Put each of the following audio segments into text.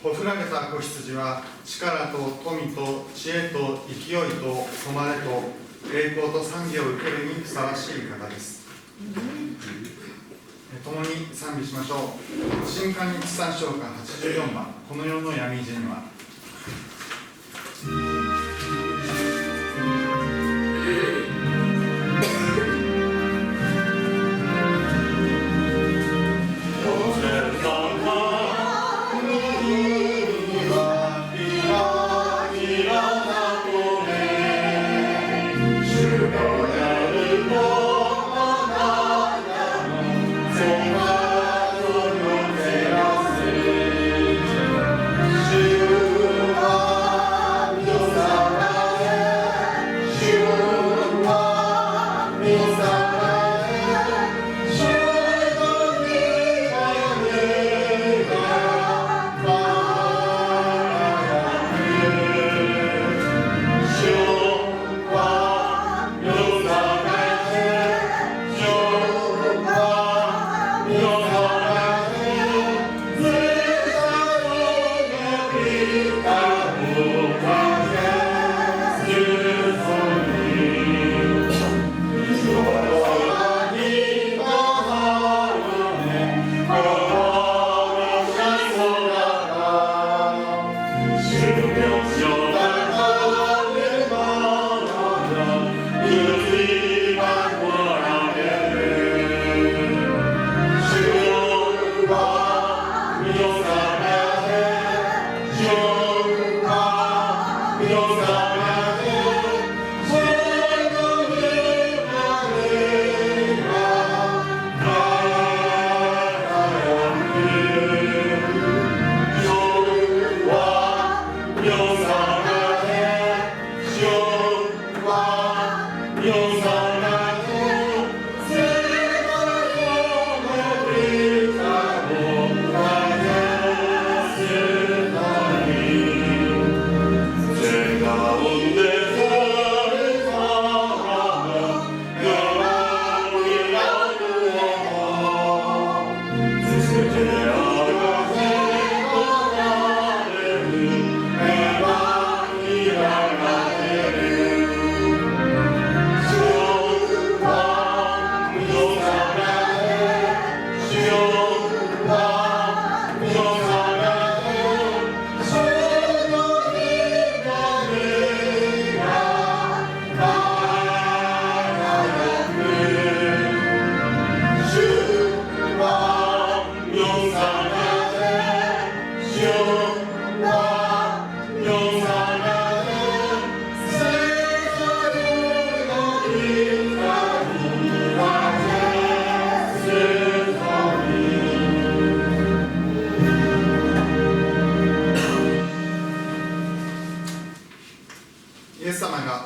ほふられた子羊は力と富と知恵と勢いと誉れと栄光と賛美を受けるにふさわしい方です。共に賛美しましょう。新歓日賛唱歌84番、この世の闇路には。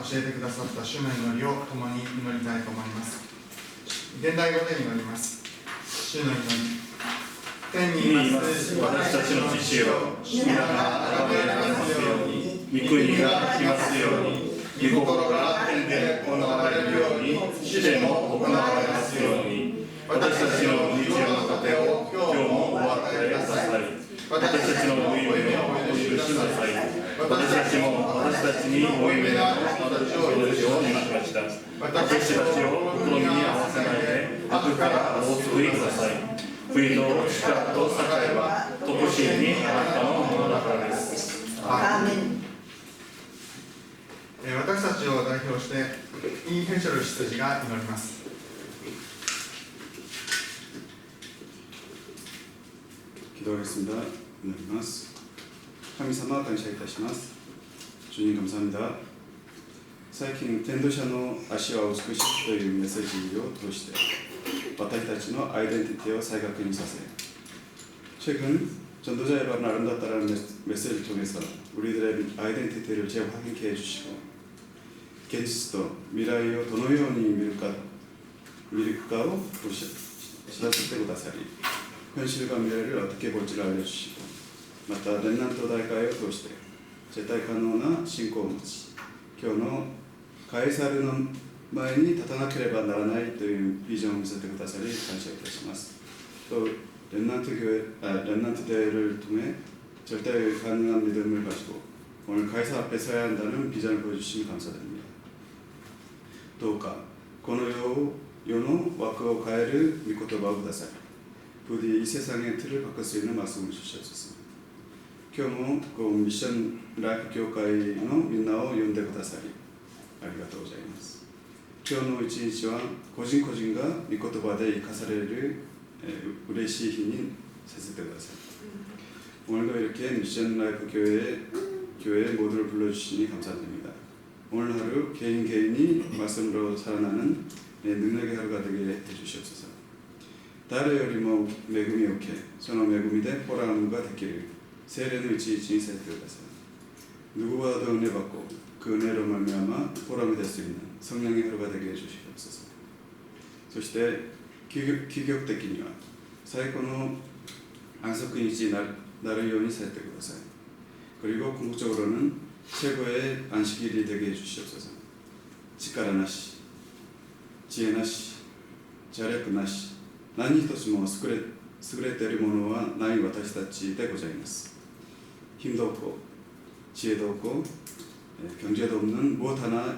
教えてくださった主の祈りを共に祈りたいと思います。現代語で祈ります。主の祈り。天にいます私たちの父よ、皆が崇められますように、御国が来ますように、御心が天で行われるように、地でも行われますように、私たちの日常の糧を今日もお与えください。私たちの負い目をお許しください。私たちも私たちに負い目の人たちをお許しをしました。私たちを不幸に合わせないで、悪からお救いください。冬と力と栄は、とこしえにあなたのものだからです。アーメン。私たちを代表して、イン・ヘチェル執事が祈ります。기도하겠습니다.祈ります. 하나님感謝いたします. 주님 감사합니다. 最近天道者の足は美しいというメッセージを通して私たちのアイデンティティを再確認させ, 최근 전도자의 발은 아름답다라는 메시지를 통해서 우리들의 아이덴티티를 재확인케 해주시고現実と 미래を どのように見るかを知らせてくださり、현실과 미래를 어떻게 볼지를 알려주시고, またレンナント大会を通して絶対可能な信仰を持ち、今日のカエサルの前に立たなければならないというビジョンを見せてくださり感謝いたします。또 렘넌트 대회를 통해 절대 가능한 믿음을 가지고 오늘 가이사 앞에 서야 한다는 비전을 보여주시니 감사드립니다. どうかこの世の枠を変える御言葉をください。 부디 이 세상의 틀을 바꿀 수 있는 말씀을 주시옵소서. 今日もミッションライフ教会のみんなを呼んでくださりありがとうございます。今日の一日は個人個人が御言葉で生かされる、嬉しい日にさせてください。 오늘도 이렇게 미션 라이프 교회 모두를 불러주시니 감사드립니다. 오늘 하루 개인이 말씀으로 살아나는 능력의 하루가 되게 해주시옵소서.誰よりも恵みを受け、その恵みでポラムができる聖霊の一日にさせてください。 누구와도 은혜받고 그 은혜로 말미암아 보람이 될 수 있는 성령의 하루가 되게 해주시옵소서. そして究極的には最高の安息日になるようにさせてください。 그리고 궁극적으로는 최고의 안식일이 되게 해주시옵소서.力なし、知恵なし、邪力なし、何一つも優れているものはない私たちでございます。 힘도 없고 지혜도 없고 경제도 없는 무엇 하나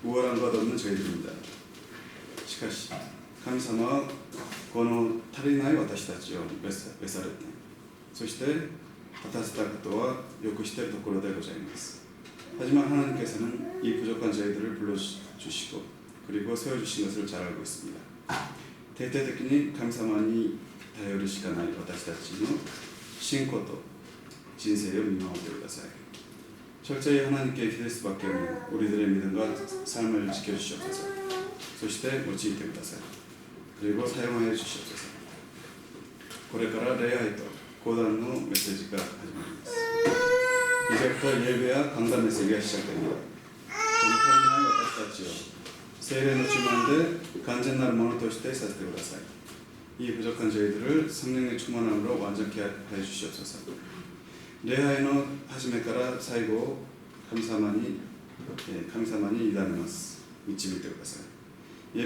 우월한 것 없는 저희들입니다. しかし神様はこの足りない私たちを召されて、そして果たせたことはよく知っているところでございます。 하지만 하나님께서는 이 부족한 저희들을 불러주시고 그리고 세워주신 것을 잘 알고 있습니다. 徹底的に神様に頼るしかない私たちの信仰と人生を見守ってください。 철저히 하나님께 기댈 수밖에 없는 우리들의 믿음과 삶을 지켜주시옵소서. そして用いてください。 그리고 사용하여 주시옵소서. これから礼拝と講談のメッセージが始まります。 이제부터 예배와 강단 메시지가 시작됩니다. この足りない私たちを聖霊の충만で完全なるものとしてさせてください。 이 부족한 저희들을 성령의 충만함으로 완전케 하여 주시옵소서. 礼拝の始めから最後神様に委ねます。導いてください。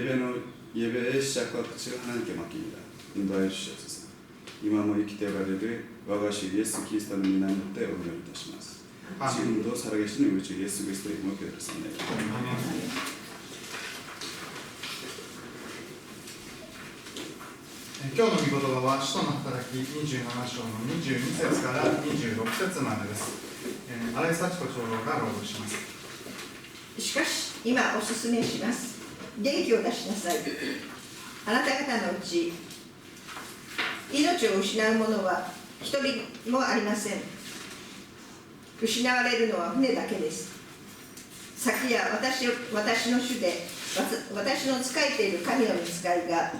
예배의 시작과 끝을 하나님께 맡깁니다. 인도하여 주시옵소서. 今も生きておられる我が主イエスキリストの皆によってお祈りいたします。 지금도 살아계시는 우리 주 예수 그리스도의 이름으로 기도드렸습니다. 아멘. 今日の御言葉は使徒の働き27章の22節から26節までです。新井幸子長老が朗読します。しかし今お勧めします。元気を出しなさい。あなた方のうち命を失う者は一人もありません。失われるのは船だけです。昨夜私の主で私の仕えている神の御使いが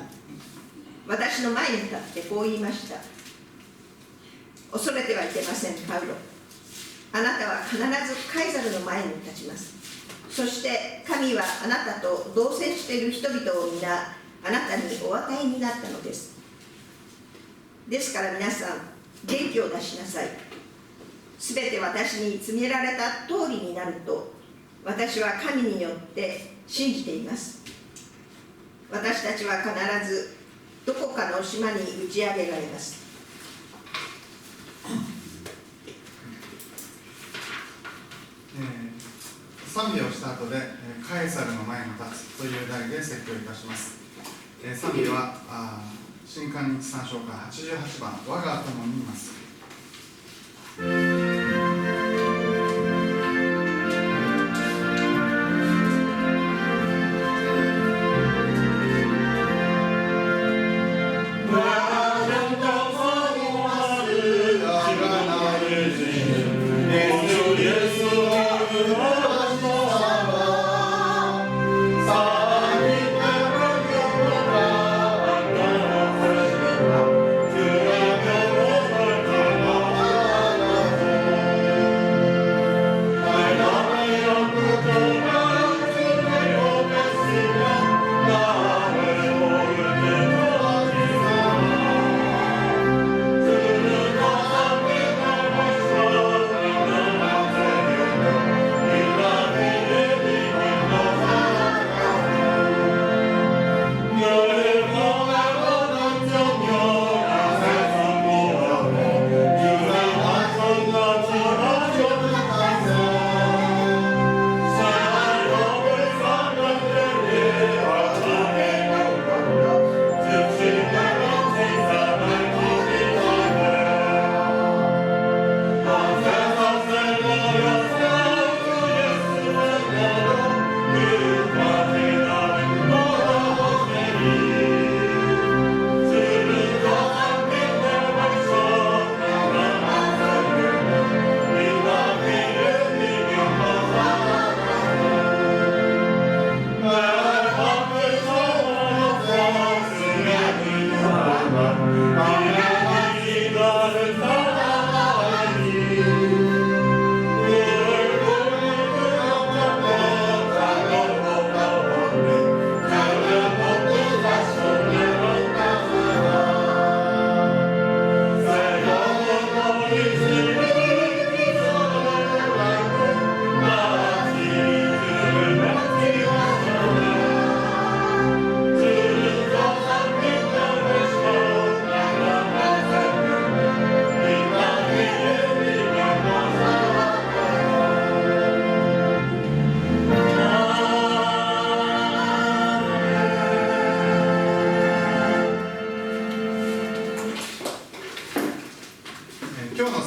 私の前に立ってこう言いました。恐れてはいけません、パウロ。あなたは必ずカイザルの前に立ちます。そして神はあなたと同棲している人々を皆あなたにお与えになったのです。ですから皆さん、元気を出しなさい。すべて私に告げられた通りになると私は神によって信じています。私たちは必ずどこかの島に打ち上げられます。賛美をした後でカエサルの前に立つという題で説教いたします。賛美は新刊日参照歌88番我が友にいます。「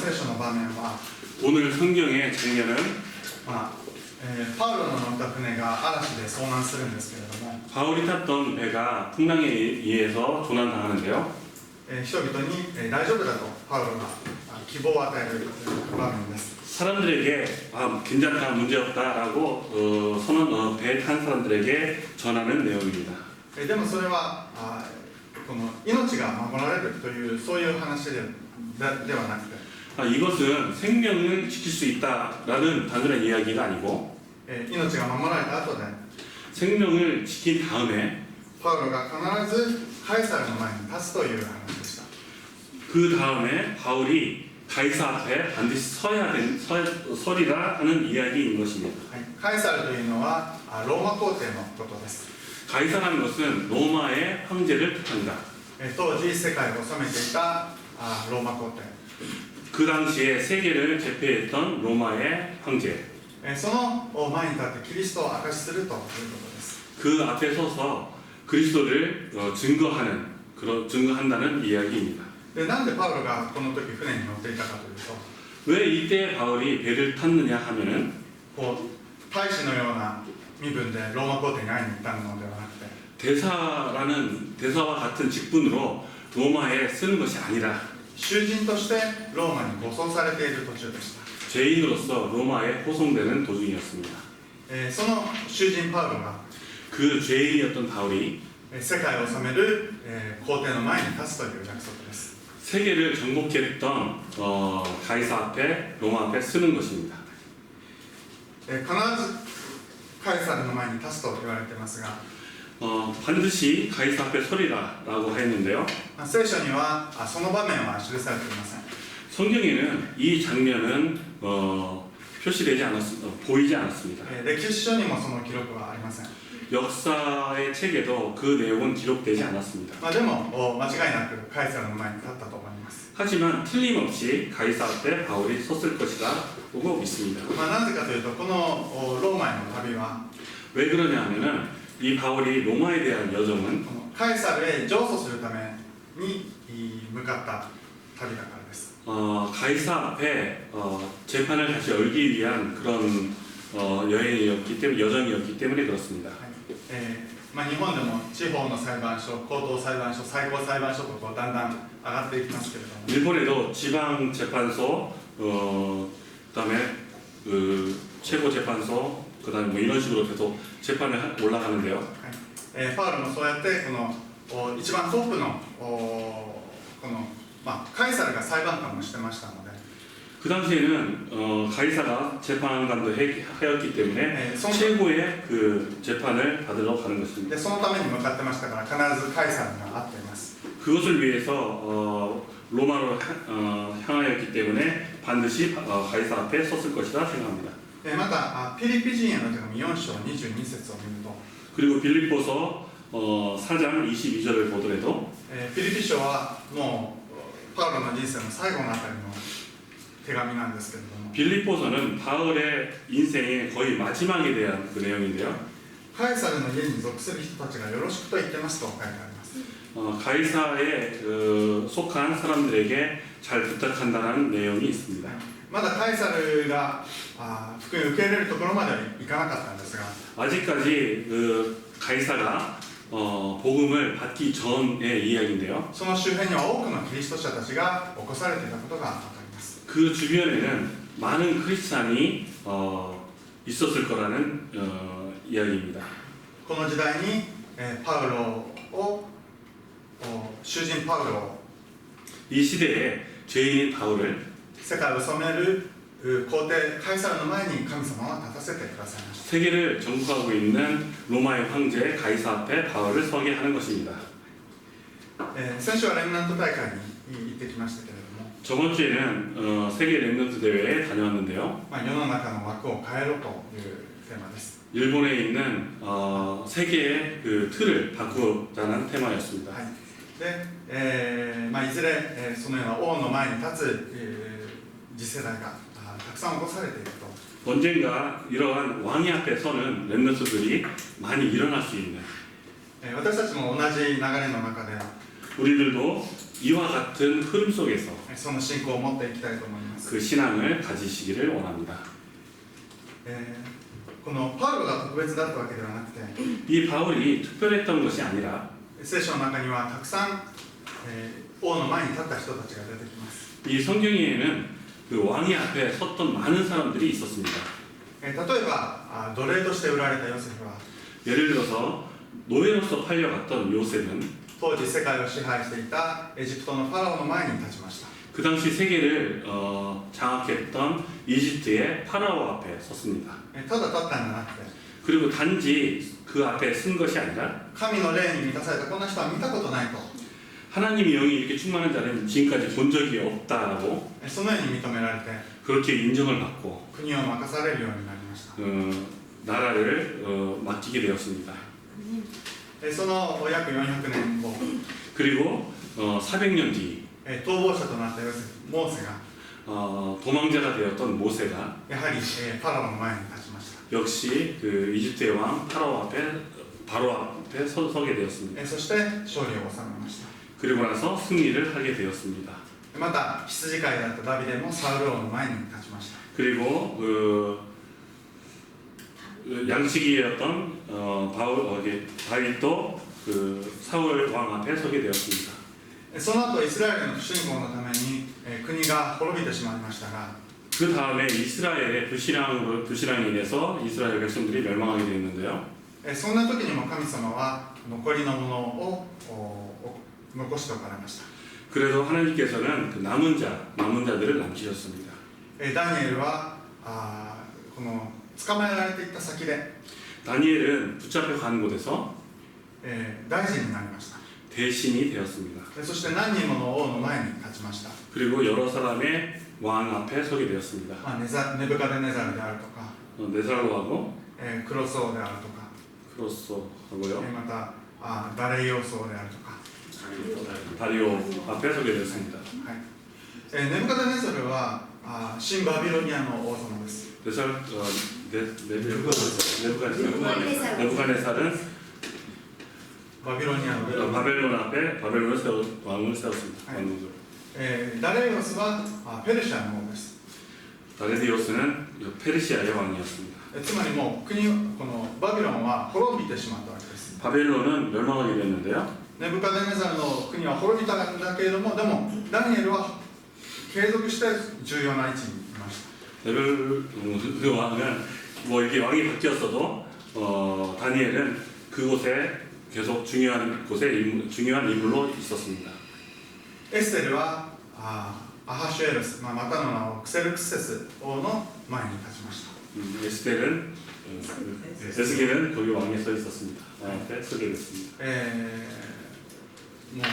聖書の場面は、 오늘 성경의 장면은 パウロの乗った船が嵐で遭難するんですけれども、 바울이 탔던 배가 풍랑에 의해서 조난당하는데요. 人々に大丈夫だとパウロが希望を与える場面です。 사람들에게 괜찮다, 문제없다라고 배에 탄 사람들에게 전하는 내용입니다. でもそれはこの命が守られるというそういう話ではなくて、 이것은 생명을 지킬 수 있다라는 단순한 이야기가 아니고 命が守られた後で 생명을 지킨 다음에 パウロが必ずカイサルの前に立つという話でした。 그 다음에 바울이 가이사 앞에 반드시 서리라 하는 이야기인 것입니다. カイサルというのはローマ皇帝のことです。 가이사라는 것은 로마의 황제를 뜻합니다. 当時世界を治めていたローマ皇帝、 그 당시에 세계를 제패했던 로마의 황제. その前に立ってキリストを証しするということです。 그 앞에 서서 그리스도를 증거한다는 이야기입니다. でなんでパウロがこの時船に乗っていたかというと、 왜 이때 바울이 배를 탔느냐 하면은 こう大使のような身分でローマ皇帝に会いに行ったのではなくて、 대사와 같은 직분으로 로마에 쓰는 것이 아니라 囚人としてローマに護送されている途中でした。 죄인으로서 로마에 호송되는 도중이었습니다. その囚人パウロが 그 죄인이었던 바울이 世界を治める皇帝の前に立つという約束です。 세계를 정복했던 가이사 앞에 로마 앞에 쓰는 것입니다. 必ずカイサルの前に立つと言われていますが、 반드시 가이사 앞에 서리라라고 했는데요. 聖書にはその場面は記されていません。 성경에는 이 장면은 보이지 않았습니다. 歴史書にもその記録はありません。 역사의 책에도 그 내용은 기록되지 않았습니다. でも間違いなくカイサルの前に立ったと思います。 하지만 틀림없이 가이사 앞에 바울이 섰을 것이라고 믿습니다. なぜかというと、このローマへの旅は 왜 그러냐 하면은 이 바울이 로마에 대한 여정은 カイサルへ上訴するために向かった旅だからです。 가이사 앞에 재판을 다시 열기 위한 그런 여정이었기 때문에 그렇습니다. 日本でも地方の裁判所、高等裁判所、最高裁判所とだんだん上がっていきますけれども、 일본에도 지방 재판소, 그다음에 최고 재판소, 그다음에 뭐 이런 식으로 계속 재판을 올라가는데요. パウロもそうやってこの一番トップのこのカイサルが裁判官もしてましたので、 그 당시에는 가이사가 재판관도 하였기 때문에 최고의 그 재판을 받으러 가는 것입니다. でそのために向かってましたから必ずカイサルが会っています。 그것을 위해서 로마로 향하였기 때문에 반드시 가이사 앞에 섰을 것이라 생각합니다. またピリピ人への手紙4章22節を見ると、 그리고 빌립보서 4장 22절을 보더라도 ピリピ書はもうパウロの人生の最後のあたりの手紙なんですけれども、 빌립보서는 바울의 인생의 거의 마지막에 대한 그 내용인데요. カイサルの家に属する人たちがよろしくと言ってますと書いてあります。 가이사에 속한 사람들에게 잘 부탁한다는 내용이 있습니다. まだカイサルが福音を受け入れるところまではいかなかったんですが、 아직까지 가이사가 복음을 받기 전의 이야기인데요. その周辺には多くのキリスト者たちが起こされていたことが分かります。 그 주변에는 많은 크리스찬이 있었을 거라는 이야기입니다. この時代にパウロを囚人パウロを 이 시대에 죄인인 바울을 世界を治める皇帝カイサルの前に神様は立たせてくださいました。 세계를 정복하고 있는 로마의 황제 가이사 앞에 바울을 서게 하는 것입니다. 先週はレムナント大会に行ってきましたけれども、 저번 주에는 세계 랩런트 대회에 다녀왔는데요. 世の中の枠を変えろというテーマです。 일본에 있는 세계의 그 틀을 바꾸자는 테마였습니다. でいずれそのような王の前に立つ次世代がたくさん起こされていると。 언젠가 이러한 왕이 앞에 서는 랩런트들이 많이 일어날 수 있는 私たちも同じ流れの中で 우리들도 이와 같은 흐름 속에서 その信仰を持っていきたいと思います。 그 신앙을 가지시기를 원합니다. このパウロが特別だったわけではなくて、 이 바울이 특별했던 것이 아니라 聖書の中にはたくさん、王の前に立った人たちが出てきます。 이 성경에는 그 왕이 앞에 섰던 많은 사람들이 있었습니다. 例えば奴隷として売られたヨセフは 예를 들어서 노예로서 팔려갔던 요셉은 当時世界を支配していたエジプトのファラオの前に立ちました。 그 당시 세계를 장악했던 이집트의 파라오 앞에 섰습니다. ただ立ったんじゃなくて、 그리고 단지 그 앞에 쓴 것이 아니라 神の霊に満たされたこんな人は見たことないと、 하나님의 영이 이렇게 충만한 자는 지금까지 본 적이 없다라고 そのように認められて 그렇게 인정을 받고 国を任されるようになりました。 나라를 맡기게 되었습니다. その約400年後、 그리고 400년 뒤 逃亡者となったヨセフ、モーセが 도망자가 되었던 모세가 やはりファラオの前に立ちました。 역시 그 이집트의 왕 바로 앞에 서게 되었습니다. そして勝利を収めました。 그리고 나서 승리를 하게 되었습니다. また羊飼いだったダビデもサウル王の前に立ちました。 그리고 양치기였던 다윗도 그 사울 왕 앞에 서게 되었습니다. その後イスラエルの不信仰のために国が滅びてしまいましたが、 그 다음에 이스라엘의 불신앙에 인해서 이스라엘 백성들이 멸망하게 되었는데요. そんな時にも神様は残りのものを残しておかれました。 그래도 하나님께서는 그 남은 자들을 남기셨습니다. ダニエルはこの捕まえられていった先で 다니엘은 붙잡혀 가는 곳에서 大臣になりました。 대신이 되었습니다. そして何人もの王の前に立ちました。 그리고 여러 사람의 왕 앞에 서게 되었습니다. ネブカデネザルであるとか、 네살로하고 クロス王であるとか、 크로스하고요. またダレイオス王であるとか、 다리오 앞에 서게 되었습니다. ネブカデネザルは新バビロニアの王様です。 네부갓네살은 バビロニアの 바벨론 앞에 왕을 세웠습니다. ダレイオスはペルシャの王です。 다레디오스는 페르시아의 왕이었습니다. つまりもうこのバビロンは滅びてしまったわけです。 바벨론은 멸망하게 됐는데요. ネブカデネザルの国は滅びたんだけれども、でもダニエルは継続して重要な位置にいました。 그 왕은 뭐 이렇게 왕이 바뀌었어도 다니엘은 그곳에 계속 중요한 인물로 있었습니다. エステルはアハシュエロス、またの名をクセルクセス王の前に立ちました。 에스겔은 거기 왕에 서 있었습니다. 앞에 서게 됐습니다. もう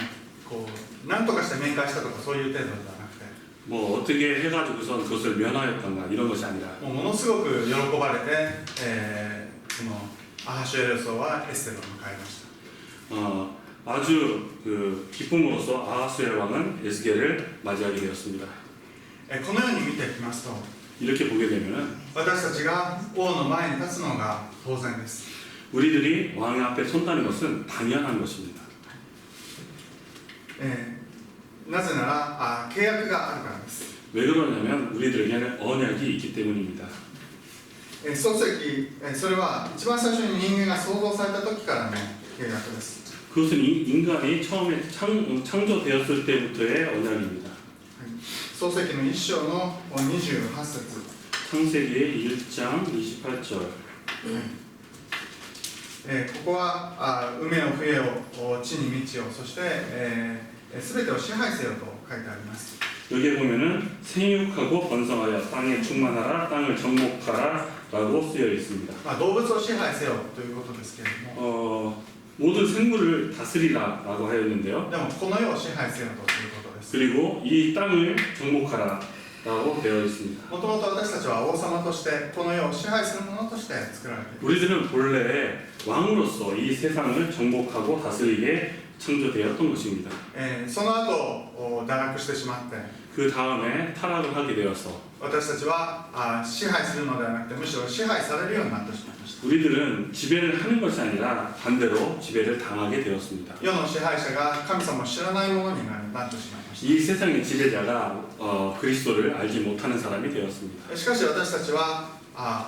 こう何とかして面会したとかそういう程度ではなくて、 뭐 어떻게 해가지고선 그것을 면하였던가 이런 것이 아니라 ものすごく喜ばれて、このアハシュエロス王はエステルを迎えました。 아주 그 기쁨으로써 아하수엘 왕은 에스겔을 맞이하게 되었습니다. このように見ていきますと、 이렇게 보게 되면은 私たちが王の前に立つのが当然です。 우리들이 왕 앞에 선다는 것은 당연한 것입니다. なぜなら契約があるからです。 왜 그러냐면 우리들에게는 언약이 있기 때문입니다. 創世記、それは一番最初に人間が創造された時からの契約です。 그것은 인간이 처음에 창조되었을 때부터의 언약입니다. 創世記の1章の28節。 창세기 1장 28절. ここは海を冬を地に道を、そして全てを支配せよと書いてあります。 여기에 보면은 생육하고 번성하여 땅에 충만하라 땅을 정복하라 라고 쓰여 있습니다. 動物を支配せよということですけれども、 모든 생물을 다스리라 라고 하였는데요. でもこの世を支配せよということです。 그리고 이 땅을 정복하라 라고 되어 있습니다. もともと私たちは王様としてこの世を支配するものとして作られています。 우리들은 본래 왕으로서 이 세상을 정복하고 다스리게 창조되었던 것입니다. その後堕落してしまって 그 다음에 타락을 하게 되어서 私たちは支配するのではなくてむしろ支配されるようになってしまいました 우리들은 지배를 하는 것이 아니라 반대로 지배를 당하게 되었습니다. 世の支配者が神様を知らないものになってしまいまし 이 세상의 지배자가 그리스도를 알지 못하는 사람이 되었습니다. たしかし私たちは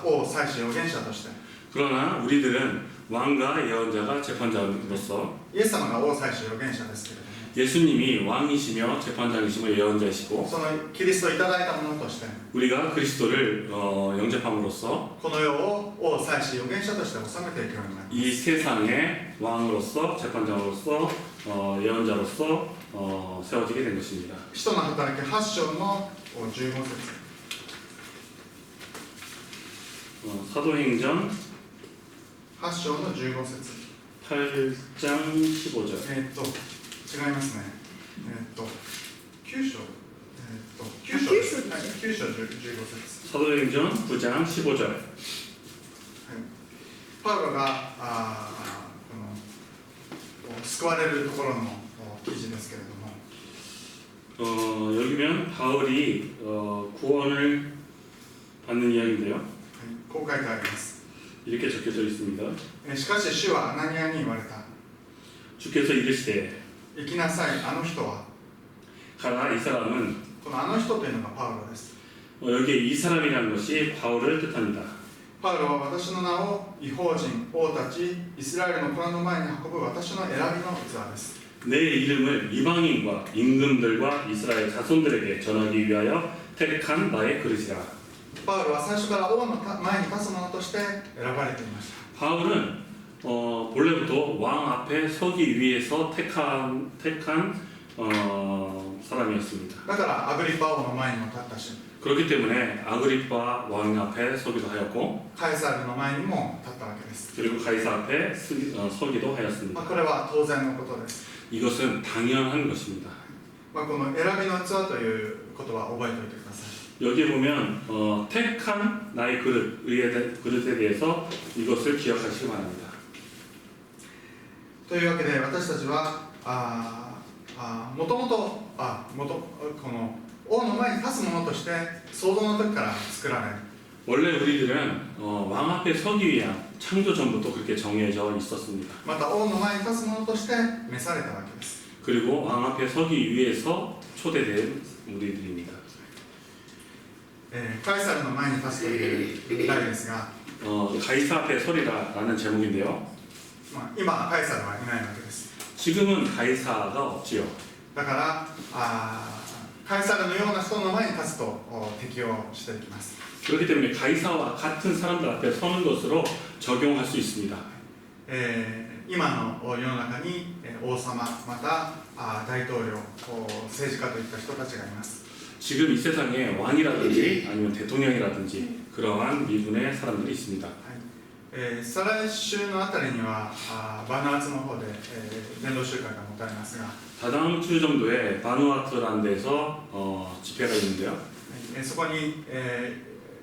王祭司預言者として 그러나 우리들은 왕과 예언자가 재판자로서 イエス様が王祭司預言者ですけれども 예수님이 왕이시며 재판장이시며 예언자이시고 そのキリストをいただいたものとして 우리가 그리스도를 영접함으로써 この世を王祭司預言者として治めていくようになります 이 세상의 왕으로서 재판장으로서 예언자로서 세워지게 된 것입니다. 使徒の働き8章の15節 사도행전 8章の15節 8장 15절 違いますね9章9章9章ですね9章15節 사도행전 9장 15절 パウロがこの救われるところの記事ですけれども 여기면 바울이 구원을 받는 이야기인데요. こう書いてあります 이렇게 적혀져 있습니다. しかし主はアナニアに言われた 주께서 이르시되 行きなさいあの人は 가라 이 사람은 このあの人というのがパウロです 여기에 이 사람이라는 것이 바울을 뜻합니다. パウロは私の名を異邦人王たちイスラエルの子らの前に運ぶ私の選びの器です 내 이름을 이방인과 임금들과 이스라엘 자손들에게 전하기 위하여 택한 나의 그릇이라. パウロは最初から王の前に立つ者として選ばれていました 바울은 본래부터 왕 앞에 서기 위해서 택한 사람이었습니다. だからアグリッパ王の前にも立ったし 그렇기 때문에 아그리파 왕 앞에 서기도 하였고 カエサルの前にも立ったわけです、 그리고 가이사 앞에 서기도 하였습니다. これは当然のことです、 이것은 당연한 것입니다. この選びの器ということは覚えておいてください 여기 보면 택한 나의 그릇에 대해서 이것을 기억하시기 바랍니다. というわけで私たちはもともとこの王の前に立つ者として創造の時から作られ 원래 우리들은 왕 앞에 서기 위한 창조 전부터 그렇게 정해져 있었습니다. また王の前に立つ者として召されたわけです 그리고 왕 앞에 서기 위해서 초대된 우리들입니다. カエサルの前に立つという題ですが、 가이사 앞에 서리라라는 제목인데요. 今カエサルはいないわけです 지금은 가이사가 없지요. だからカエサルのような人の前に立つと適用していきます 그렇기 때문에 가이사와 같은 사람들 앞에 서는 것으로 적용할 수 있습니다. 今の世の中に王様また大統領政治家といった人たちがいます 지금 이 세상에 왕이라든지 아니면 대통령이라든지 그러한 미분의 사람들이 있습니다. 再来週のあたりにはバヌアツの方で伝道集会が持たれますが 다다음 주 정도에 바누아투라는 데서 집회가 있는데요. そこに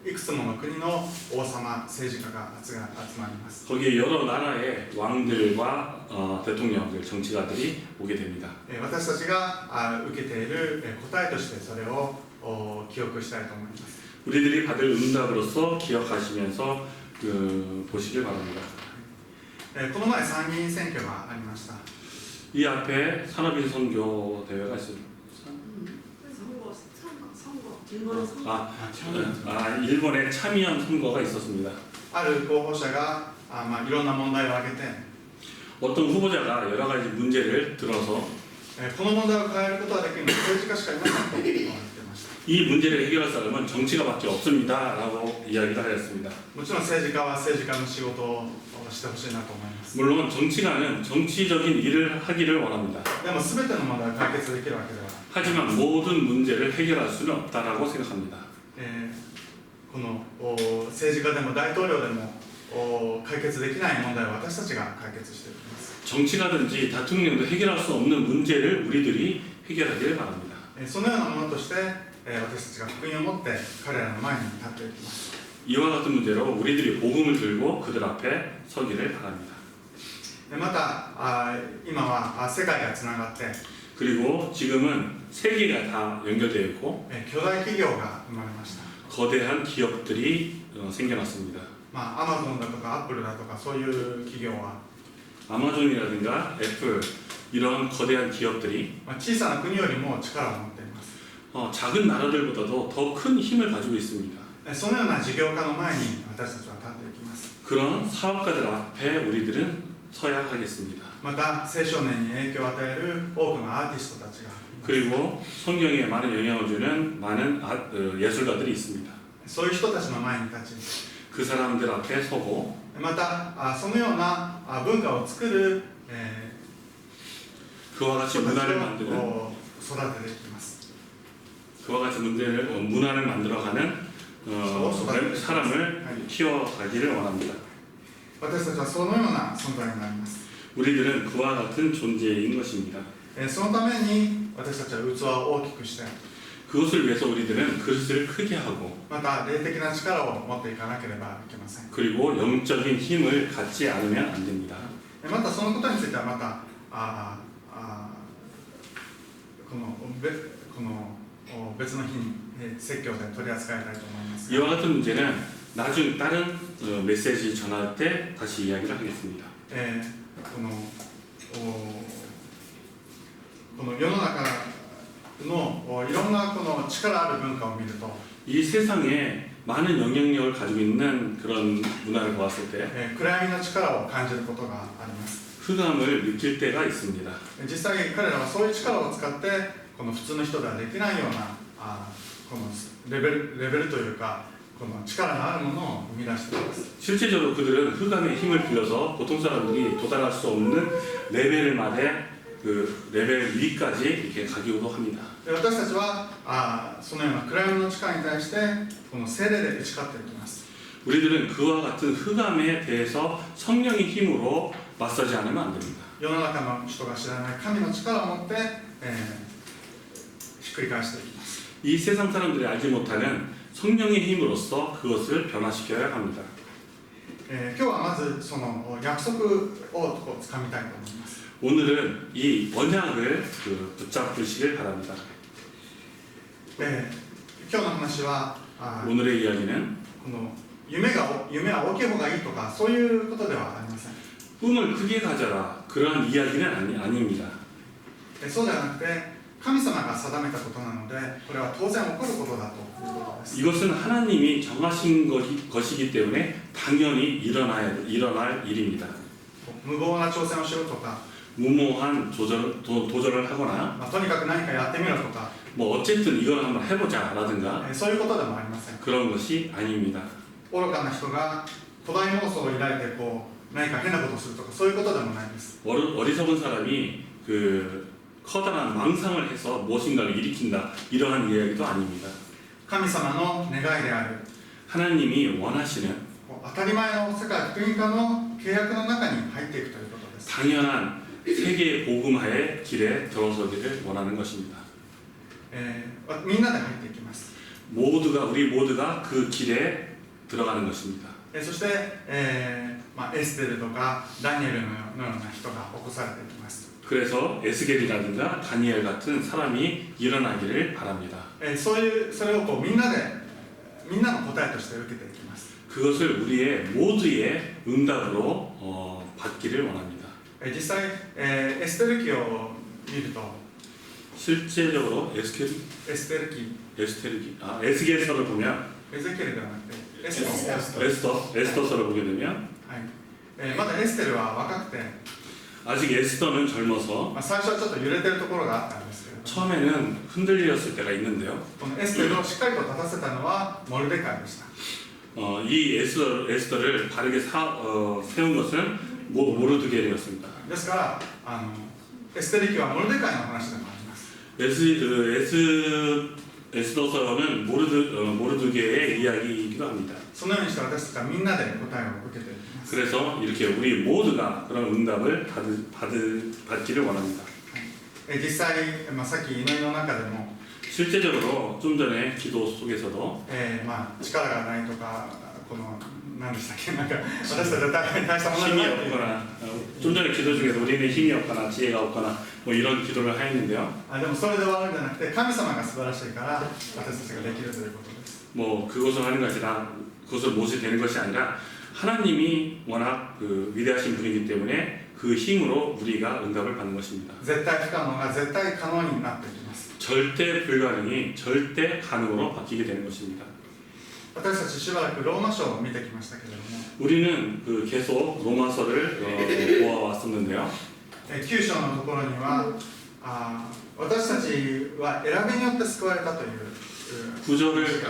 いくつもの国の王様政治家が集まります 거기에 여러 나라의 왕들과 대통령들, 정치가들이 오게 됩니다. 私たちが受けている答えとしてそれを記憶したいと思います 우리들이 받을 응답으로서 기억하시면서 보시길 바랍니다. この前参議院選挙がありました 이 앞에 산업인 선교 대회가 있습니다. 일본의 참의원 선거가 있었습니다. ある候補者がいろんな問題を挙げて 어떤 후보자가 여러 가지 문제를 들어서 この問題を変えることができるのは政治家しかいませんと言ってました 이 문제를 해결할 사람은 정치가밖에 없습니다라고 이야기를 하였습니다. もちろん政治家は政治家の仕事をしてほしいなと思います 물론 정치가는 정치적인 일을 하기를 원합니다. でも全ての問題を解決できるわけでは 하지만 모든 문제를 해결할 수는 없다라고 생각합니다. この政治家でも大統領でも解決できない問題を私たちが解決していきます 정치가든지 대통령도 해결할 수 없는 문제를 우리들이 해결하기를 바랍니다. そのようなものとして私たちが福音を持って彼らの前に立っていきます 이와 같은 문제로 우리들이 복음을 들고 그들 앞에 서기를 바랍니다. また今は世界がつながって 그리고 지금은 세계가 다 연결되어 있고 巨大企業が生まれました。 거대한 기업들이 생겨났습니다. アマゾンだとかアップルだとかそういう企業は 아마존이라든가 애플 이런 거대한 기업들이 小さな国よりも力を持っています。 작은 나라들보다도 더 큰 힘을 가지고 있습니다. そのような事業家の前に私たちは立っていきます。 그런 사업가들 앞에 우리들은 서야 하겠습니다. また青少年に影響を与える多くのアーティストたちがいます。 그리고 성경에 많은 영향을 주는 많은 예술가들이 있습니다. そういう人たちの前に立ち 그 사람들 앞에 서고 またそのような文化を作る 그와 같이 人たち 문화를 を 만드는 育てていきます。 그와 같이 문화를 만들어가는 사람을 키워가기를 원합니다. 私たちはそのような存在になります。 우리들은 그와 같은 존재인 것입니다. そのために私たちは器を大きくして 그것을 위해서 우리들은 그릇을 크게 하고 また霊的な力を持っていかなければいけません。 그리고 영적인 힘을 갖지 않으면 안 됩니다. またそのことについてはまたこの別の日に説教で取り扱いたいと思います。 이와 같은 문제는 나중 다른 메시지 전할 때 다시 이야기를 하겠습니다. この世の中のいろんなこの力ある文化を見ると 이 세상에 많은 영향력을 가지고 있는 그런 문화를 보았을 때 暗闇の力を感じることがあります。 흑암을 느낄 때가 있습니다. 実際彼らはそういう力を使ってこの普通の人ではできないようなこのレベルというかこの力のあるものを生み出しています。 실제적으로 그들은 흑암의 힘을 빌려서 보통 사람들이 도달할 수 없는 레벨마대 그 레벨 위까지 이렇게 가기도 합니다. 私たちはそのような暗闇の力に対してこの聖霊で打ち勝っていきます。 우리들은 그와 같은 흑암에 대해서 성령의 힘으로 맞서지 않으면 안 됩니다. 世の中の人が知らない神の力を持って、ひっくり返していきます。 이 세상 사람들이 알지 못하는 성령의 힘으로써 그것을 변화시켜야 합니다. 今日はまずその約束をつかみたいと思います。 오늘은 이 언약을 붙잡으시길 바랍니다. 今日の話は 오늘의 이야기는 この夢は大きい方がいいとかそういうことではありません。 꿈을 크게 가져라 그러한 이야기는 아닙니다. そうではなくて神様が定めたことなのでこれは当然起こることだということです。 이것은 하나님이 정하신 것이기 때문에 당연히 일어날 일입니다. 無謀な挑戦をしろとか 무모한 도전을 하거나 とにかく何かやってみろとか 뭐 어쨌든 이걸 한번 해보자라든가 そういうことでもありません。 그런 것이 아닙니다. 愚かな人が古代妄想を抱いて何か変なことをするとかそういうことでもないです。 어리석은 사람이 그 커다란 망상을 해서 무엇인가를 일으킨다 이러한 이야기도 아닙니다. 神様の願いである 하나님이 원하시는 当たり前の世界福音化の契約の中に入っていくということです。 당연한 세계 복음화의 길에 들어서기를 원하는 것입니다. みんなで入っていきます。 우리 모두가 그 길에 들어가는 것입니다. そして、エステルとかダニエルのような人が起こされていきます。 그래서 에스겔이라든가 다니엘 같은 사람이 일어나기를 바랍니다. それをみんなの答えとして受けていきます。 그것을 우리의 모두의 응답으로 받기를 원합니다. 実際、エステル記を見ると 실제적으로 에스겔서를 보면 エゼキエルではなくて에스더서를 보게 되면 まだエステルは若くて 아직 에스더는 젊어서 最初はちょっと揺れてるところがあったんですけれど 처음에는 흔들렸을 때가 있는데요. このエステルをしっかりと立たせたのはモルデカイでした。 이 에스더를 바르게 세운 것은 모르드겔이었습니다. ですからエステル記はモルデカイの話でもあります。 에스더서는 모르드겔의 이야기이기도 합니다. そのようにして私たちはみんなで答えを受けていきます。 그래서 이렇게 우리 모두가 그런 응답을 받기를 원합니다. 実際、さっき祈りの中でも 실제적으로 좀 전에 기도 속에서도 力がないとかこの何でしたっけ、なんか私たちは大したものじゃ 힘이 ないっていう 없거나 좀 전에 기도 중에서 우리는 힘이 없거나 지혜가 없거나 뭐 이런 기도를 하였는데요. でもそれで終わるんじゃなくて、神様が素晴らしいから私たちができるということです。 뭐 그것을 하는 것이 아니라 그것을 못이 되는 것이 아니라 하나님이 워낙 그 위대하신 분이기 때문에 그 힘으로 우리가 응답을 받는 것입니다. 絶対不可能が絶対可能になっていきます。 절대 불가능이 절대 가능으로 바뀌게 되는 것입니다. 私たちしばらくローマ書を見てきましたけれども、 우리는 그 계속 로마서를 보아왔었는데요. 9章のところには私たちは選びによって救われたという 구절을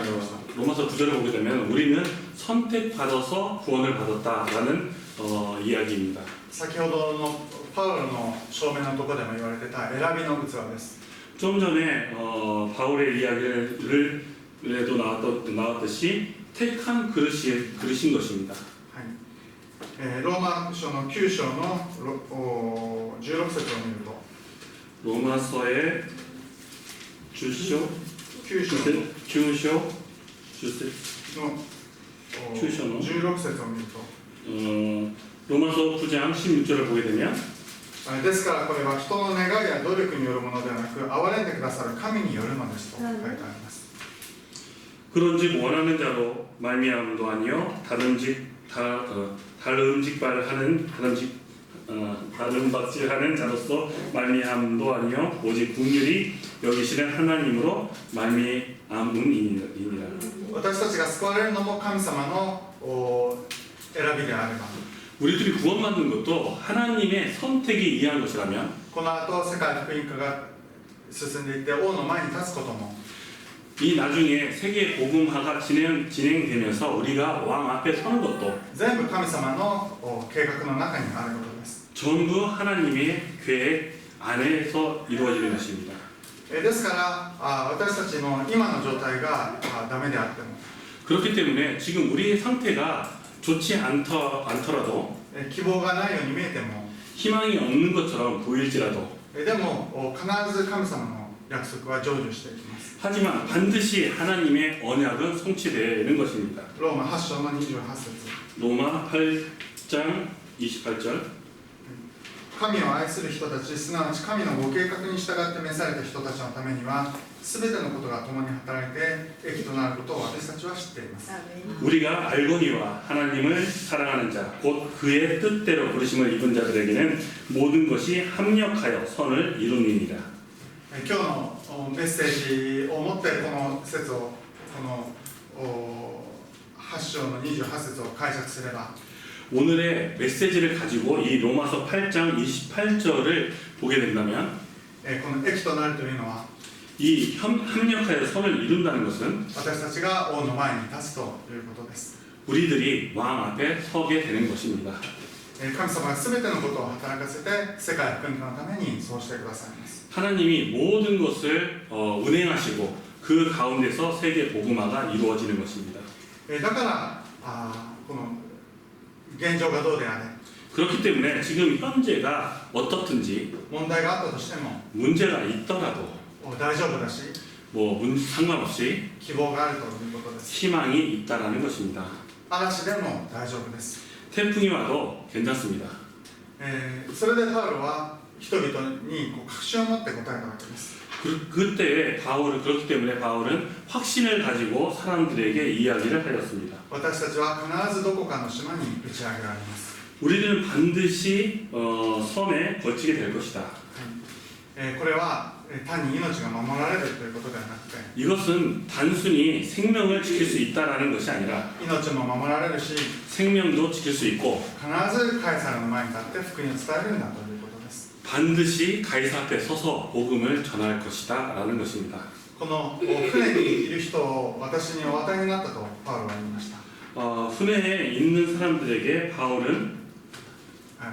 로마서 9절을 보게 되면 우리는 선택받아서 구원을 받았다라는 이야기입니다. 先ほどのパウロの証明のところでも言われてた選びの器です。 좀 전에 바울의 이야기를에도 나왔듯이 택한 그릇인 것입니다. ローマ書の9章の16節を見ると 로마서의 9章 9章の9章の16節を見ると 로마서 9장 16절을 보게 되면 ですからこれは人の願いや努力によるものではなく憐れんでくださる神によるのですと書いてあります。 그런즉 원하는 자로 말미암음도 아니요 다름박질하는 자로서 말미암음도 아니요 오직 긍휼히 여기시는 하나님으로 말미암음이니라. 私たちが救われるのも神様の選びであれば 우리들이 구원받는 것도 하나님의 선택에 의한 것이라면 この後世界福音化が進んでいって王の前に立つことも 이 나중에 세계 복음화가 진행되면서 우리가 왕 앞에 서는 것도 全部神様の計画の中にあることです。 전부 하나님의 계획 안에서 이루어지는 것입니다. ですから私たちの今の状態がダメであっても 그렇기 때문에 지금 우리의 상태가 좋지 않더라도 希望がないように見えても 희망이 없는 것처럼 보일지라도 でも必ず神様の約束は成就していきます。 하지만 반드시 하나님의 언약은 성취되는 것입니다. ローマ8章の28節 로마 8장 28절 神を愛する人たち、すなわち神のご計画に従って召された人たちのためには全てのことが共に働いて益となることを私たちは知っています。 우리가 알거니와 하나님을 사랑하는 자, 곧 그의 뜻대로 부르심을 입은 자들에게는 모든 것이 합력하여 선을 이루느니라. 今日のメッセージをもってこの説をこの8章の28節を解釈すれば 오늘의 메시지를 가지고 이 로마서 8장 28절을 보게 된다면 この益となるというのは 이 합력하여 선을 이룬다는 것은 私たちが王の前に立つということです。 우리들이 왕 앞에 서게 되는 것입니다. 神様が全てのことを働かせて世界福音化のためにそうしてくださいます。 하나님이 모든 것을 운행하시고 그 가운데서 세계 복음화가 이루어지는 것입니다. だからこの現状がどうであれ 그렇기 때문에 지금 현재가 어떻든지 問題があったとしても 문제가 있더라도 大丈夫だし 상관없이 希望があるということです。 희망이 있다라는 것입니다. 嵐でも大丈夫です。 태풍이 와도 괜찮습니다. それでパウロは人々に確信を持って答えたわけです。 그때 그렇기 때문에 바울은 확신을 가지고 사람들에게 이야기를 하였습니다. 私たちは必ずどこかの島に打ち上げられます。 우리는 반드시 섬에 거치게 될 것이다. これは単に命が守られるということではなくて 이것은 단순히 생명을 지킬 수 있다라는 것이 아니라 命も守られるし 생명도 지킬 수 있고 必ずカエサルの前に立って福音を伝えるんだということです。 반드시 가이사 앞에 서서 복음을 전할 것이다 라는 것입니다. この船にいる人を私にお与えになったとパウロは言いました。 船에 있는 사람들에게 바울은 与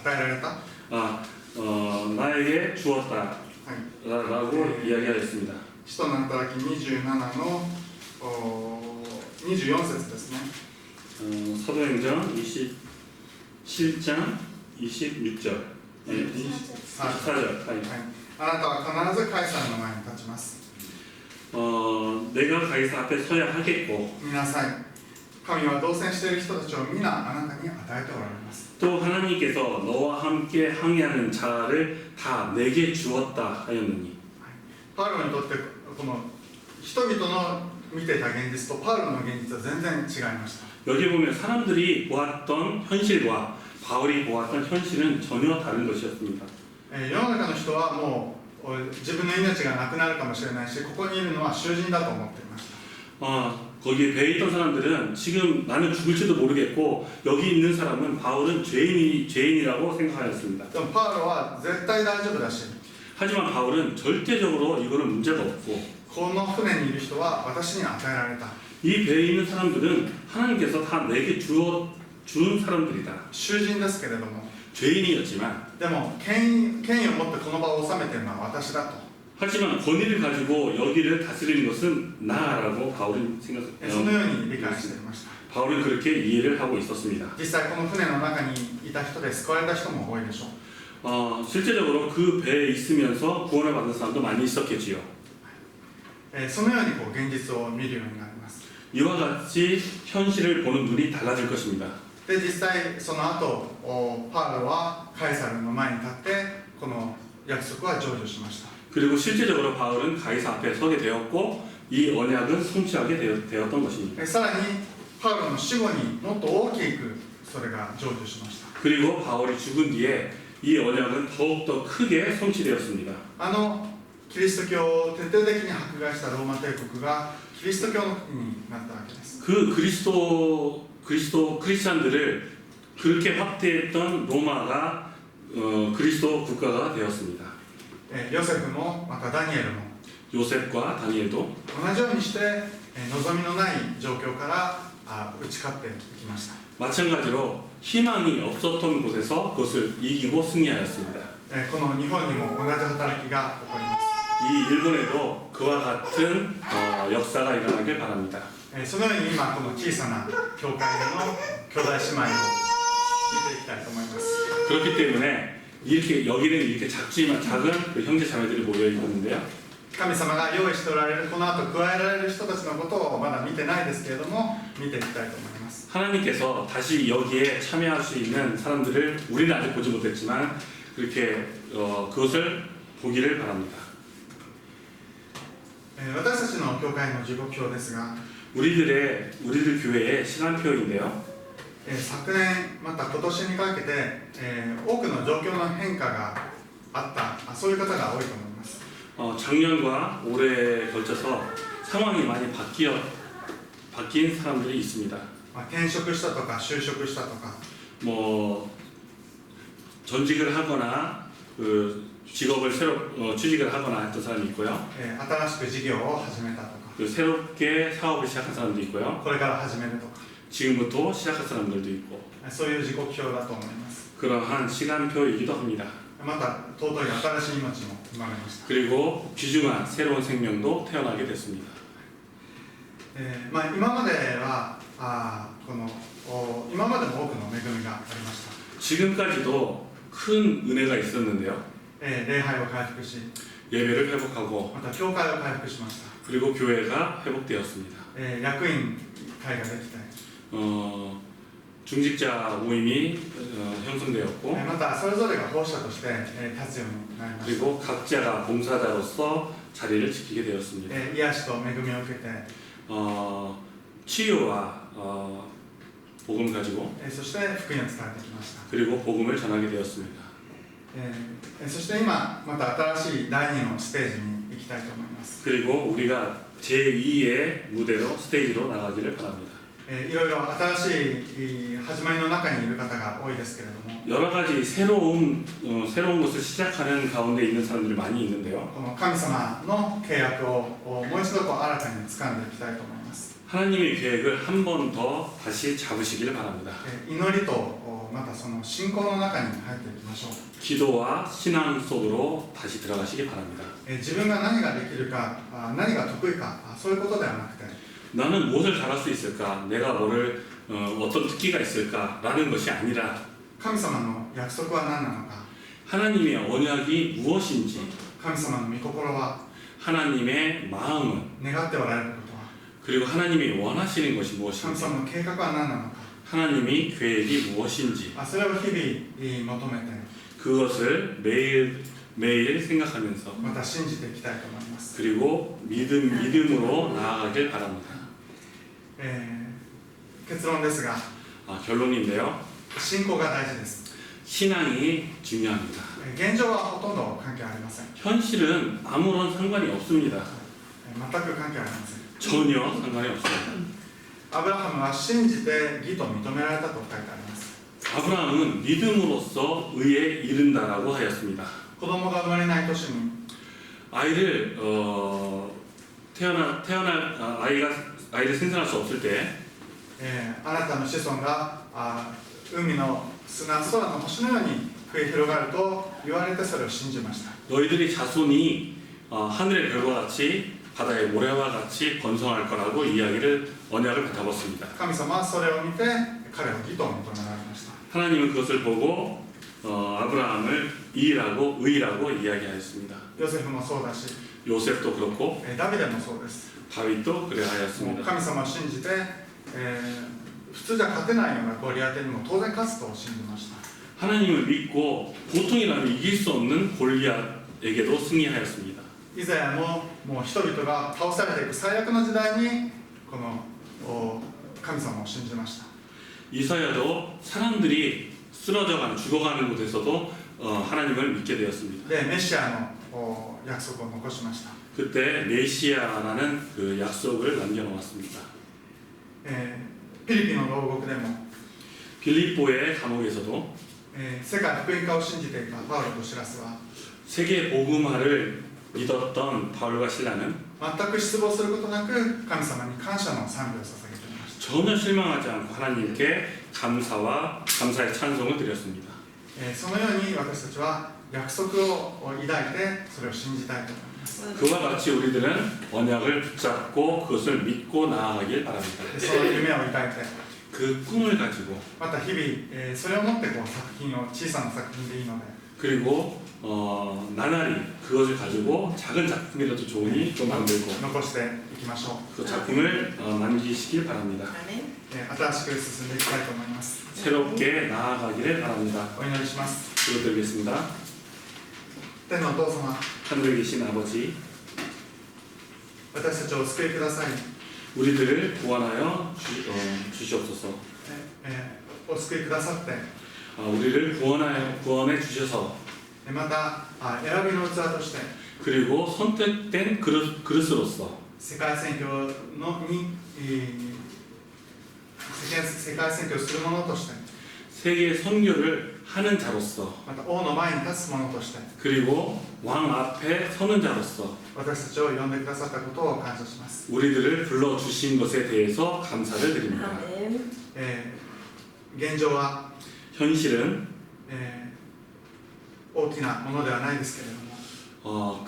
えられた 나에게 주었다 라고 이야기하였습니다. 使徒の働き27の24節ですね。 사도행전 27장 26절 24절 あなたは必ずカエサルの前に立ちます。 내가 가이사 앞에 서야 하겠고 見なさい。神は同棲している人たちを皆あなたに与えておられます。 또 하나님께서 너와 함께 항해하는 자를 다 내게 주었다 하였느니 パウロにとってこの人々の見ていた現実とパウロの現実は全然違いました。 여기 보면 사람들이 보았던 현실과 바울이 보았던 현실은 전혀 다른 것이었습니다. 世の中の人はもう自分の命がなくなるかもしれないし、ここにいるのは囚人だと思っていました。 거기에 배에 있던 사람들은 지금 나는 죽을지도 모르겠고 여기 있는 사람은 바울은 죄인이라고 생각하였습니다. でもパウロは絶対大丈夫だし、 하지만 바울은 절대적으로 이거는 문제가 없고 この船にいる人は私に与えられた。 이 배에 있는 사람들은 하나님께서 다 내게 준 사람들이다. 囚人ですけれども、 죄인이었지만 でも権威を持ってこの場を治めているのは私だと。 하지만 권위를 가지고 여기를 다스리는 것은 나라고 바울은 その 생각했어요. ように理解していました。 바울은 그렇게 이해를 하고 있었습니다. 実際この船の中にいた人で救われた人も多いでしょう。 실제적으로 그 배에 있으면서 구원을 받은 사람도 많이 있었겠지요. そのように現実を見るようになります。 이와 같이 현실을 보는 눈이 달라질 것입니다. で実際その後パウロはカエサルの前に立ってこの約束は成就しました。 그리고 실제적으로 바울은 가이사 앞에 서게 되었고 이 언약은 성취하게 되었던 것입니다. さらにパウロの死後にもっと大きくそれが成就しました。 그리고 바울이 죽은 뒤에 이 언약은 더욱더 크게 성취되었습니다. キリスト教を徹底的に迫害したローマ帝国がキリスト教の国になったわけです。 그 크리스찬들을 그렇게 확대했던 로마가 그리스도 국가가 되었습니다. ヨセフもまたダニエルも 요셉과 다니엘도 同じようにして望みのない状況から打ち勝っていきました。 마찬가지로 희망이 없었던 곳에서 그것을 이기고 승리하였습니다. この日本にも同じ働きが起こります。 이 일본에도 그와 같은 역사가 일어나길 바랍니다. そのように今この小さな教会での兄弟姉妹を見ていきたいと思います。 그렇기 때문에 여기는 이렇게 작은 그 형제 자매들이 모여 있는데요. 神様が用意しておられるこの後加えられる人たちのことをまだ見てないですけれども見ていきたいと思います。 하나님께서 다시 여기에 참여할 수 있는 사람들을 우리는 아직 보지 못했지만 그렇게 그것을 보기를 바랍니다. 私たちの教会の時刻表ですが 우리들 교회의 시간표인데요. 昨年また今年にかけて多くの状況の変化があったそういう方が多いと思います。 작년과 올해에 걸쳐서 상황이 많이 바뀐 사람들이 있습니다. 転職したとか就職したとか 뭐 전직을 하거나 그 직업을 새로 취직을 하거나 했던 사람이 있고요. 新しく事業を始めたとか 그 새롭게 사업을 시작한 사람도 있고요. これから始めるとか 지금부터 시작할 사람들도 있고 そういう時刻表だと思います。 그러한 시간표이기도 합니다. また尊い新しい命も生まれました。 그리고 귀중한 새로운 생명도 태어나게 됐습니다. 今までは今までも多くの恵みがありました。 지금까지도 큰 은혜가 있었는데요. 礼拝を回復し 예배를 회복하고 また教会を回復しました。 그리고 교회가 회복되었습니다. 役員会ができて 중직자 모임이 형성되었고 またそれぞれが奉仕者として立つようになりました。 그리고 각자가 봉사자로서 자리를 지키게 되었습니다. 癒しと恵みを受けて 치유와 복음을 가지고 そして福音を伝えてきました。 그리고 복음을 전하게 되었습니다. そして今また新しい第2のステージに行きたいと思います。 그리고 우리가 제2의 무대로 스테이지로 나가기를 바랍니다. いろいろ新しい始まりの中にいる方が多いですけれども 여러 가지 새로운 것을 시작하는 가운데 있는 사람들이 많이 있는데요. この神様の契約をもう一度新たに掴んでいきたいと思います。 하나님의 계획을 한 번 더 다시 잡으시기를 바랍니다. 祈りとまたその信仰の中に入っていきましょう。 기도와 신앙 속으로 다시 들어가시기 바랍니다. 自分が何ができるか何が得意かそういうことではなくて 나는 무엇을 잘할 수 있을까? 내가 어떤 특기가 있을까라는 것이 아니라 神様の約束は何なのか 하나님의 언약이 무엇인지 神様の御心は 하나님의 마음은 願っておられることは 그리고 하나님이 원하시는 것이 神 무엇인지, 様の計画は何なのか、 하나님이 계획이 무엇인지 それを日々求めて 그것을 매일 생각하면서 また信じていきたいと思います。 그리고 믿음으로 나아가길 바랍니다. 結論ですが、 결론인데요. 信仰が大事です。 신앙이 중요합니다. 現状はほとんど関係ありません。 현실은 아무런 상관이 없습니다. 全く関係ありません。 전혀 상관이 없습니다. アブラハムは信じて義と認められたと書いてあります。 아브라함은 믿음으로써 의에 이른다라고 하였습니다. 子供が生まれない年に 아이를 아이를 생산할 수 없을 때 あなたの子孫が海の砂、空の星のように増え広がると言われてそれを信じました。 너희들의 자손이 하늘의 별과 같이 바다의 모래와 같이 번성할 거라고 언약을 받아봤습니다. 神様はそれを見て彼を義と認められました。 하나님은 그것을 보고 아브라함을 의라고 이야기하였습니다. ヨセフもそうだし、 요셉도 그렇고 ダビデもそうです。 다윗도 그래 もう 하였습니다. 神様を信じて、普通じゃ勝てないようなゴリアテにも当然勝つと信じました。 하나님을 믿고 보통이라면 이길 수 없는 골리앗에게도 승리하였습니다. イザヤももう人々が倒されていく最悪の時代にこの神様を信じました。 이사야도 사람들이 죽어가는 곳에서도 하나님을 믿게 되었습니다. でメシアの約束を残しました。 그때 메시아라는 그 약속을 남겨놓았습니다. フィリピンの牢獄でも、 빌립보의 감옥에서도 世界福音化を信じていたパウロとシラスは 세계 복음화를 믿었던 바울과 신라는 全く失望することなく神様に感謝の賛美を捧げていました。 전혀 실망하지 않고 하나님께 감사의 찬송을 드렸습니다. そのように私たちは約束を抱いてそれを信じたいと思います。 그와 같이 우리들은 언약을 붙잡고 그것을 믿고 나아가길 바랍니다. その夢を抱いて 그 꿈을 가지고 また日々、それをもって作品を小さな作品でいいので 그리고 나날이 그것을 가지고 작은 작품이라도 좋으니 또 만들고 残していきましょう。 그 작품을 남기시길 바랍니다. アーメン。新しく進んでいきたいと思います。 새롭게 나아가기를 바랍니다. お祈りします。 기도드리겠습니다. 天のお父様、 하늘에 계신 아버지, 私たちをお救いください。 우리들을 구원하여 주시옵소서. お救いくださって、 우리를 구원해 주셔서 また選びの器として 그리고 선택된 그릇으로서 世界選挙をする者として、 세계 선교를 하는 자로서 また王の前に立つ者として、 그리고 왕 앞에 서는 자로서 私たちを呼んでくださったことを感謝します。 우리들을 불러주신 것에 대해서 감사를 ア 드립니다. ーメン。現状は、 현실은 大きなものではないですけれども、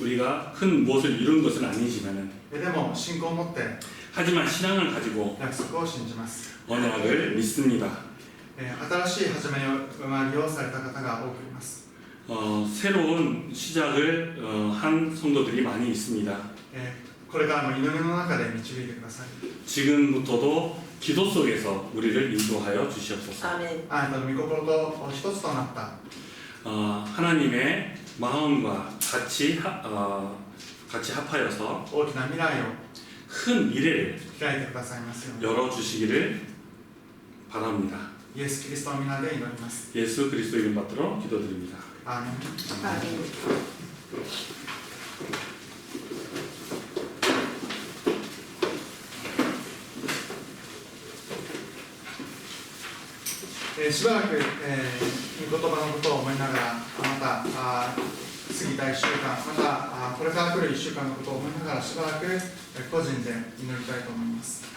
우리가 큰 무엇을 이룬 것은 아니지만은 でも信仰を持って 하지만 신앙을 가지고 約束を信じます。 언약을 믿습니다. 新しい始まりをされた方が多くいます。 새로운 시작을 한 성도들이 많이 있습니다. これからも祈りの中で導いてください。 지금부터도 기도 속에서 우리를 인도하여 주시옵소서. アーメン。あなたの御心と一つとなった 하나님의 마음과 같이 합하여서 大きな未来を 큰 미래를 開いてくださいますように、 열어주시기를 바랍니다. イエス・キリストの皆で祈ります。 예수 그리스도 이름 받들어 기도드립니다. アーメン。アーメン。しばらく、御言葉のことを思いながら、また過ぎた1週間、またこれから来る1週間のことを思いながら、しばらく個人で祈りたいと思います。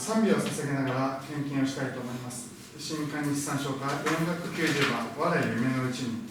賛美を捧げながら献金をしたいと思います。新管理資産証から490番、我ら夢のうちに。